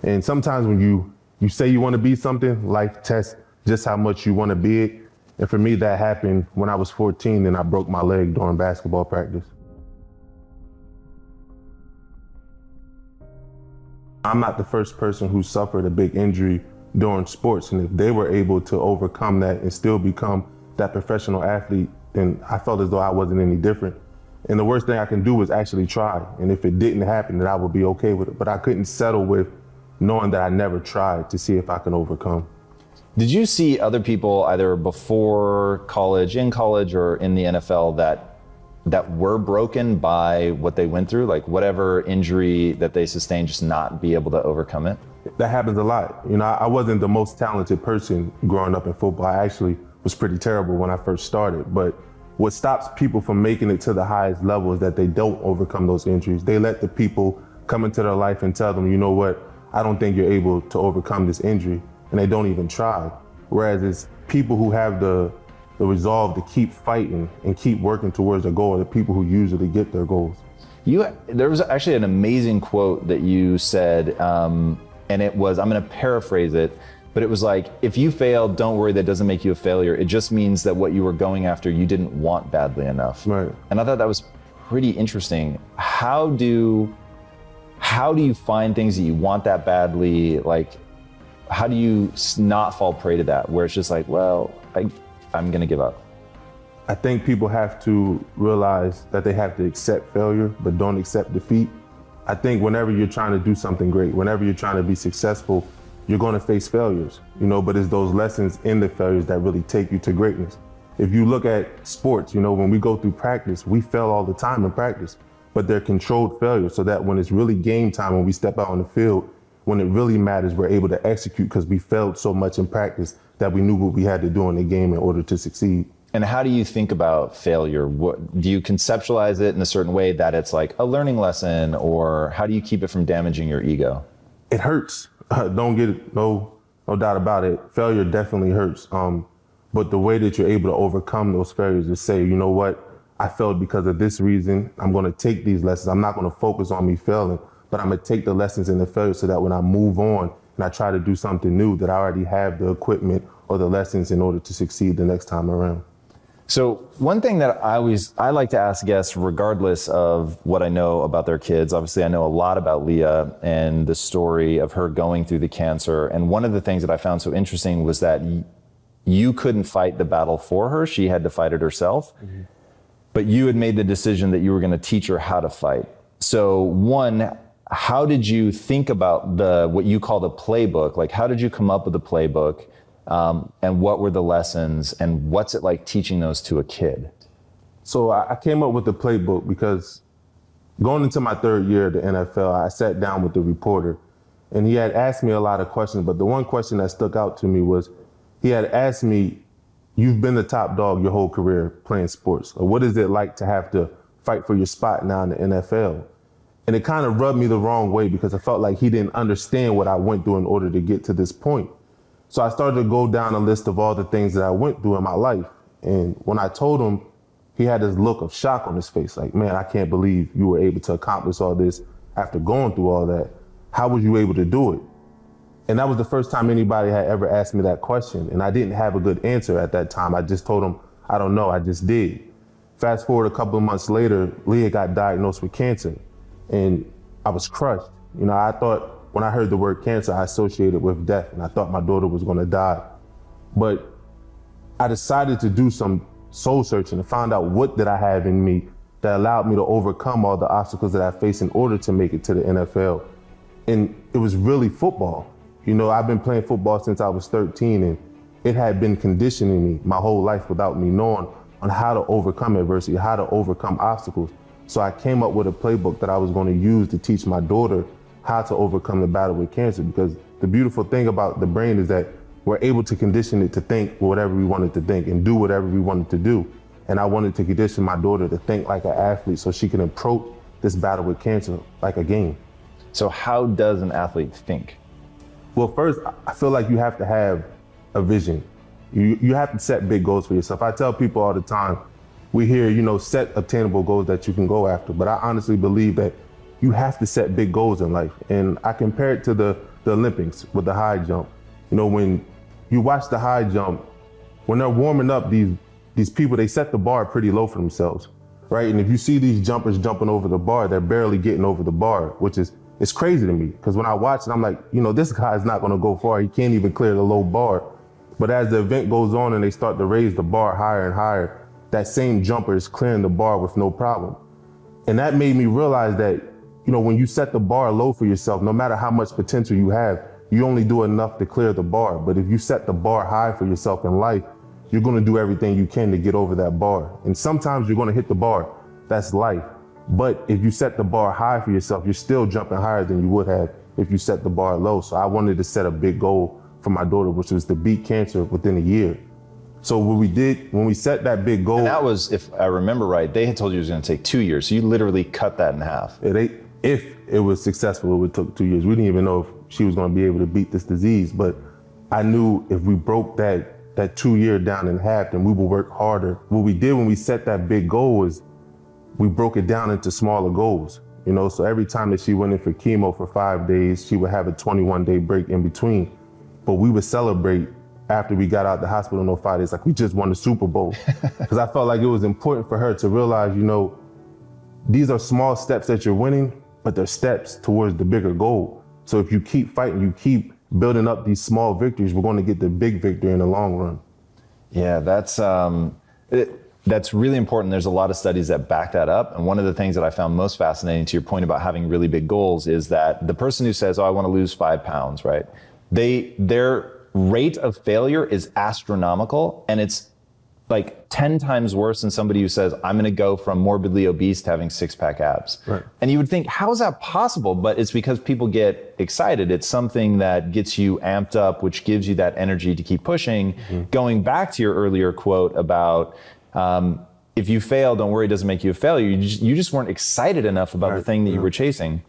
And sometimes when you say you want to be something, life tests just how much you want to be it. And for me, that happened when I was 14 and I broke my leg during basketball practice. I'm not the first person who suffered a big injury during sports. And if they were able to overcome that and still become that professional athlete, then I felt as though I wasn't any different. And the worst thing I can do is actually try. And if it didn't happen, then I would be okay with it. But I couldn't settle with knowing that I never tried to see if I can overcome. Did you see other people either before college, in college, or in the NFL that were broken by what they went through, like whatever injury that they sustained, just not be able to overcome it? That happens a lot. You know, I wasn't the most talented person growing up in football. I actually was pretty terrible when I first started. But what stops people from making it to the highest level is that they don't overcome those injuries. They let the people come into their life and tell them, you know what, I don't think you're able to overcome this injury. And they don't even try. Whereas it's people who have the resolve to keep fighting and keep working towards a goal are the people who usually get their goals. There was actually an amazing quote that you said, and it was, I'm going to paraphrase it, but it was like, if you fail, don't worry, that doesn't make you a failure. It just means that what you were going after, you didn't want badly enough. Right. And I thought that was pretty interesting. How do you find things that you want that badly? Like, how do you not fall prey to that, where it's just like, well, I'm going to give up? I think people have to realize that they have to accept failure, but don't accept defeat. I think whenever you're trying to do something great, whenever you're trying to be successful, you're going to face failures, but it's those lessons in the failures that really take you to greatness. If you look at sports, when we go through practice, we fail all the time in practice, but they're controlled failures so that when it's really game time, when we step out on the field, when it really matters, we're able to execute because we failed so much in practice that we knew what we had to do in the game in order to succeed. And how do you think about failure? What, do you conceptualize it in a certain way that it's like a learning lesson, or how do you keep it from damaging your ego? It hurts. Don't get it, no doubt about it. Failure definitely hurts. But the way that you're able to overcome those failures is say, you know what? I failed because of this reason. I'm going to take these lessons. I'm not going to focus on me failing, but I'm going to take the lessons in the failure so that when I move on and I try to do something new, that I already have the equipment or the lessons in order to succeed the next time around. So one thing that I like to ask guests, regardless of what I know about their kids, obviously I know a lot about Leah and the story of her going through the cancer. And one of the things that I found so interesting was that you couldn't fight the battle for her. She had to fight it herself. Mm-hmm. But you had made the decision that you were going to teach her how to fight. So one, how did you think about what you call the playbook? Like, how did you come up with the playbook? And what were the lessons, and what's it like teaching those to a kid? So I came up with the playbook because going into my third year at the NFL, I sat down with the reporter and he had asked me a lot of questions, but the one question that stuck out to me was he had asked me, you've been the top dog your whole career playing sports. So what is it like to have to fight for your spot now in the NFL? And it kind of rubbed me the wrong way because I felt like he didn't understand what I went through in order to get to this point. So I started to go down a list of all the things that I went through in my life. And when I told him, he had this look of shock on his face. Like, man, I can't believe you were able to accomplish all this after going through all that. How was you able to do it? And that was the first time anybody had ever asked me that question. And I didn't have a good answer at that time. I just told him, I don't know, I just did. Fast forward a couple of months later, Leah got diagnosed with cancer. And I was crushed. I thought, when I heard the word cancer, I associated with death, and I thought my daughter was going to die. But I decided to do some soul searching and find out what did I have in me that allowed me to overcome all the obstacles that I faced in order to make it to the NFL. And it was really football. I've been playing football since I was 13, and it had been conditioning me my whole life without me knowing on how to overcome adversity, how to overcome obstacles. So I came up with a playbook that I was going to use to teach my daughter how to overcome the battle with cancer, because the beautiful thing about the brain is that we're able to condition it to think whatever we wanted to think and do whatever we wanted to do. And I wanted to condition my daughter to think like an athlete so she can approach this battle with cancer like a game. So how does an athlete think? Well, first, I feel like you have to have a vision. You have to set big goals for yourself. I tell people all the time, we hear, set obtainable goals that you can go after. But I honestly believe that you have to set big goals in life. And I compare it to the the Olympics with the high jump. You know, when you watch the high jump, when they're warming up, these people, they set the bar pretty low for themselves, right? And if you see these jumpers jumping over the bar, they're barely getting over the bar, which is, it's crazy to me. Because when I watch it, I'm like, you know, this guy's not gonna go far. He can't even clear the low bar. But as the event goes on and they start to raise the bar higher and higher, that same jumper is clearing the bar with no problem. And that made me realize that, you know, when you set the bar low for yourself, no matter how much potential you have, you only do enough to clear the bar. But if you set the bar high for yourself in life, you're gonna do everything you can to get over that bar. And sometimes you're gonna hit the bar, that's life. But if you set the bar high for yourself, you're still jumping higher than you would have if you set the bar low. So I wanted to set a big goal for my daughter, which was to beat cancer within a year. So what we did, when we set that big goal— And that was, if I remember right, they had told you it was gonna take 2 years. So you literally cut that in half. If it was successful, it would take 2 years. We didn't even know if she was gonna be able to beat this disease, but I knew if we broke that 2 year down in half, then we would work harder. What we did when we set that big goal is we broke it down into smaller goals. You know, so every time that she went in for chemo for 5 days, she would have a 21-day break in between. But we would celebrate after we got out the hospital in those 5 days, like we just won the Super Bowl. Because I felt like it was important for her to realize, you know, these are small steps that you're winning, but they're steps towards the bigger goal. So if you keep fighting, you keep building up these small victories, we're going to get the big victory in the long run. Yeah, that's really important. There's a lot of studies that back that up. And one of the things that I found most fascinating, to your point about having really big goals, is that the person who says, oh, I want to lose 5 pounds, right? Their rate of failure is astronomical. And it's like 10 times worse than somebody who says, I'm going to go from morbidly obese to having 6-pack abs. Right. And you would think, how is that possible? But it's because people get excited. It's something that gets you amped up, which gives you that energy to keep pushing. Mm-hmm. Going back to your earlier quote about, if you fail, don't worry, it doesn't make you a failure. You just weren't excited enough about the thing that you were chasing.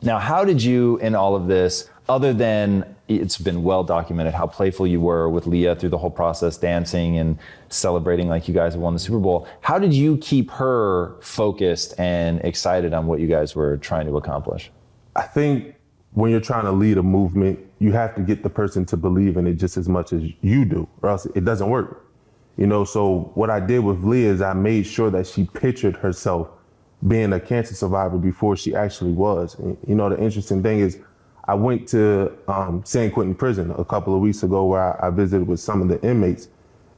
Now, how did you, in all of this, other than it's been well documented how playful you were with Leah through the whole process, dancing and celebrating like you guys have won the Super Bowl, how did you keep her focused and excited on what you guys were trying to accomplish? I think when you're trying to lead a movement, you have to get the person to believe in it just as much as you do, or else it doesn't work. You know, so what I did with Leah is I made sure that she pictured herself being a cancer survivor before she actually was. And, you know, the interesting thing is I went to San Quentin prison a couple of weeks ago where I visited with some of the inmates.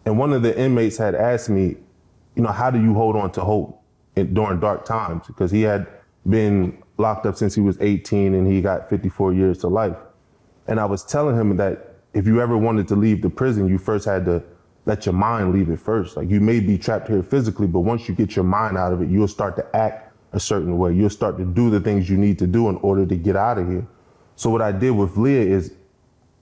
And one of the inmates had asked me, you know, how do you hold on to hope during dark times? Because he had been locked up since he was 18 and he got 54 years to life. And I was telling him that if you ever wanted to leave the prison, you first had to let your mind leave it first. Like, you may be trapped here physically, but once you get your mind out of it, you'll start to act a certain way. You'll start to do the things you need to do in order to get out of here. So what I did with Leah is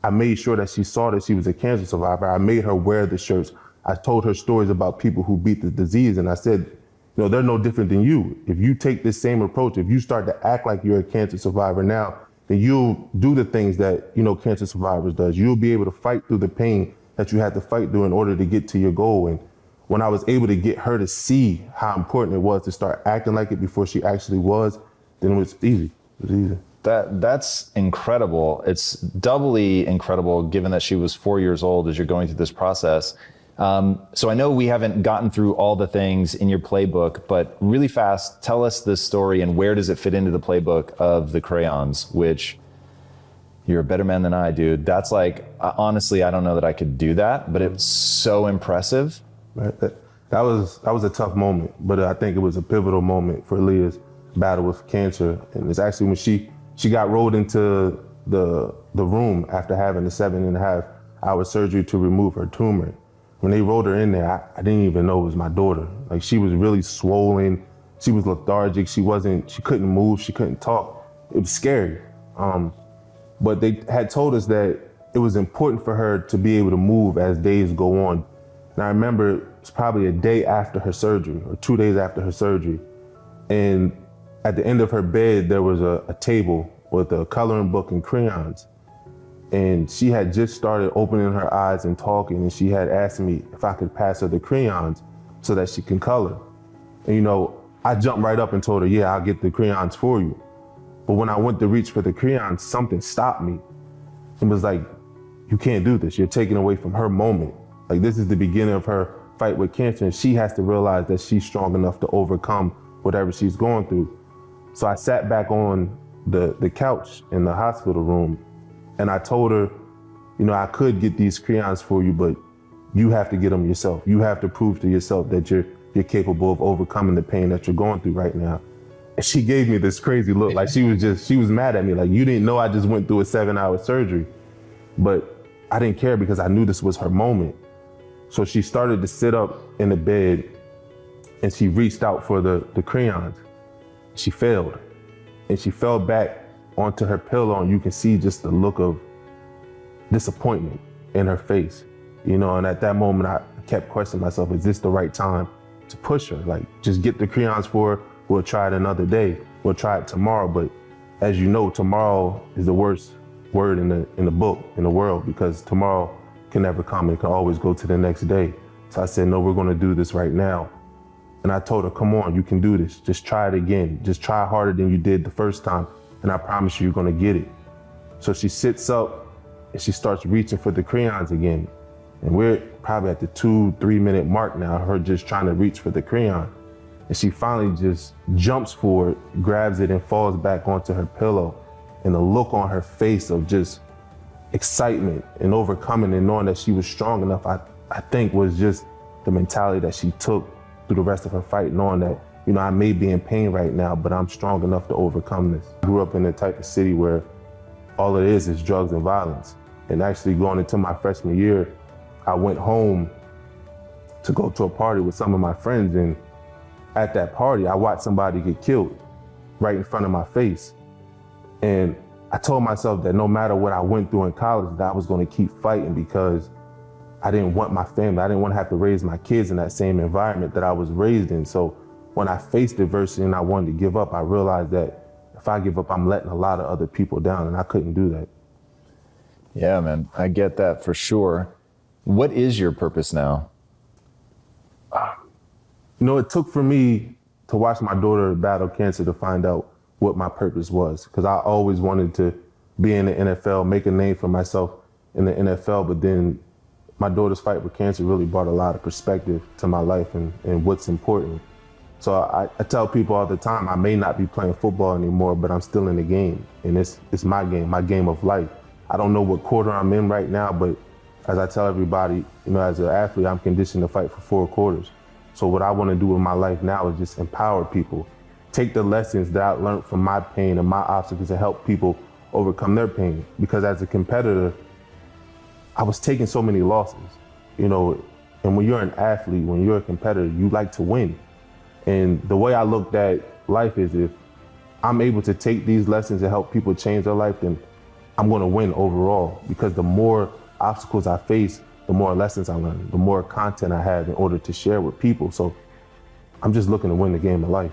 I made sure that she saw that she was a cancer survivor. I made her wear the shirts. I told her stories about people who beat the disease. And I said, you know, they're no different than you. If you take this same approach, if you start to act like you're a cancer survivor now, then you'll do the things that, you know, cancer survivors does. You'll be able to fight through the pain that you had to fight through in order to get to your goal. And when I was able to get her to see how important it was to start acting like it before she actually was, then it was easy. It was easy. That's incredible. It's doubly incredible given that she was 4 years old as you're going through this process. So I know we haven't gotten through all the things in your playbook, but really fast, tell us this story and where does it fit into the playbook of the crayons, which you're a better man than I, dude. That's like, honestly, I don't know that I could do that, but it's so impressive. Right. That was a tough moment, but I think it was a pivotal moment for Leah's battle with cancer. And it's actually when she got rolled into the room after having the 7.5-hour surgery to remove her tumor. When they rolled her in there, I didn't even know it was my daughter. Like, she was really swollen. She was lethargic. She couldn't move. She couldn't talk. It was scary. But they had told us that it was important for her to be able to move as days go on. And I remember it was probably a day after her surgery or 2 days after her surgery. And at the end of her bed, there was a table with a coloring book and crayons. And she had just started opening her eyes and talking, and she had asked me if I could pass her the crayons so that she can color. And, you know, I jumped right up and told her, yeah, I'll get the crayons for you. But when I went to reach for the crayons, something stopped me. and was like, you can't do this. You're taking away from her moment. Like, this is the beginning of her fight with cancer, and she has to realize that she's strong enough to overcome whatever she's going through. So I sat back on the couch in the hospital room, and I told her, you know, I could get these crayons for you, but you have to get them yourself. You have to prove to yourself that you're capable of overcoming the pain that you're going through right now. And she gave me this crazy look, like she was mad at me, like, you didn't know I just went through a 7-hour surgery. But I didn't care because I knew this was her moment. So she started to sit up in the bed and she reached out for the crayons. She failed, and she fell back onto her pillow, and you can see just the look of disappointment in her face, you know. And at that moment, I kept questioning myself, is this the right time to push her? Like, just get the crayons for her. We'll try it another day. We'll try it tomorrow. But as you know, tomorrow is the worst word in the book, in the world, because tomorrow can never come. It can always go to the next day. So I said, no, we're going to do this right now. And I told her, come on, you can do this. Just try it again. Just try harder than you did the first time. And I promise you, you're going to get it. So she sits up and she starts reaching for the crayons again. And we're probably at the 2-3 minute mark now, her just trying to reach for the crayon. And she finally just jumps for it, grabs it, and falls back onto her pillow. And the look on her face of just excitement and overcoming and knowing that she was strong enough, I think was just the mentality that she took through the rest of her fight, knowing that, you know, I may be in pain right now, but I'm strong enough to overcome this. I grew up in the type of city where all it is drugs and violence. And actually going into my freshman year, I went home to go to a party with some of my friends, and at that party, I watched somebody get killed right in front of my face. And I told myself that no matter what I went through in college, that I was going to keep fighting, because I didn't want my family, I didn't want to have to raise my kids in that same environment that I was raised in. So when I faced adversity and I wanted to give up, I realized that if I give up, I'm letting a lot of other people down, and I couldn't do that. Yeah, man, I get that for sure. What is your purpose now? You know, it took for me to watch my daughter battle cancer to find out what my purpose was, because I always wanted to be in the NFL, make a name for myself in the NFL, but then my daughter's fight with cancer really brought a lot of perspective to my life and what's important. So I tell people all the time, I may not be playing football anymore, but I'm still in the game, and it's my game of life. I don't know what quarter I'm in right now, but as I tell everybody, you know, as an athlete, I'm conditioned to fight for 4 quarters. So what I want to do with my life now is just empower people, take the lessons that I learned from my pain and my obstacles to help people overcome their pain. Because as a competitor, I was taking so many losses, you know, and when you're an athlete, when you're a competitor, you like to win. And the way I looked at life is, if I'm able to take these lessons and help people change their life, then I'm going to win overall, because the more obstacles I face, the more lessons I learn, the more content I have in order to share with people. So I'm just looking to win the game of life.